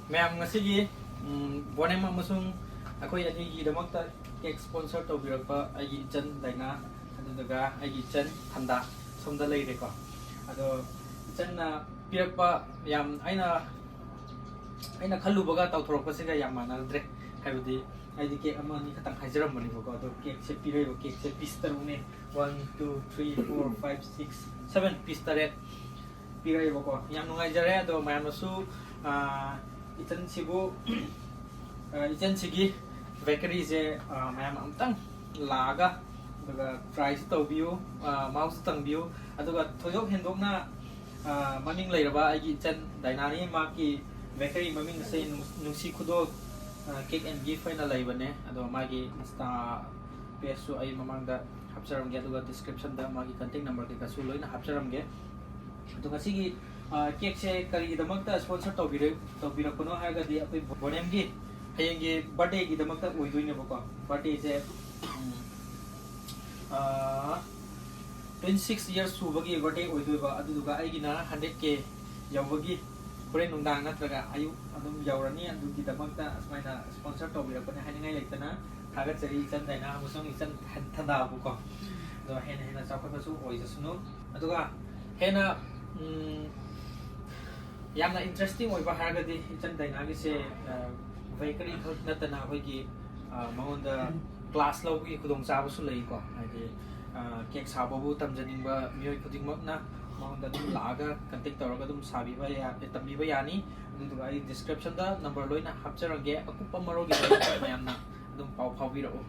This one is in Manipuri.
mayam ngasi Bonium amasung akoi ani damakta cake sponsor toubirakpa ai chan daina aduga ai chan thanda somda leireko ado chan na pirakpa yam aina khallubaga tawthorokpasiga yam manadre haibudi aidi cake amani khatang haijaramani bako ado cake se piraibo cake se piece tarune 1 2 3 4 5 6 7 piece tare piraibo ko yam nungai jare ado mayamasu itan sibu itan sigi bakery je mayam amtang laga aduga try tawbiu mouse tangbiu aduga thoyok hendokna maming leiraba agi itan dainani maki bakery maming se nungsi khudo cake and gift na laibane ado magi insta page su ai mamangda hapcharamge aduga description da magi contact number ke kasu loina hapcharamge aduga sigi cake se kari damakta sponsor tawbirakno hagadi apoi Boniamgi heiyeng birthday gi damakta oidoine bako birthday je 26 years subagi birthday oidoiba aduga aigina 100k yawbagi horen nungdang natraga ayu adum yawrani adugi damakta asmaina sponsor tawbirakne haningai leitana thagachari chan daina amusung chan thanda bako do hena chakhapasu oijasunu aduga hena yamna interesting oiba haragadi chan daina gi se bakery natana hoigi maongda class lawgi khudong chabu su lei ko haidi cake sababu tamjaningba mioi khudingmakna maongda dum laga contact tawraga dum sabiba ya tambiba yani aduga ai description da number loina hapcharage akupa marogi mayamna dum pau phawbirao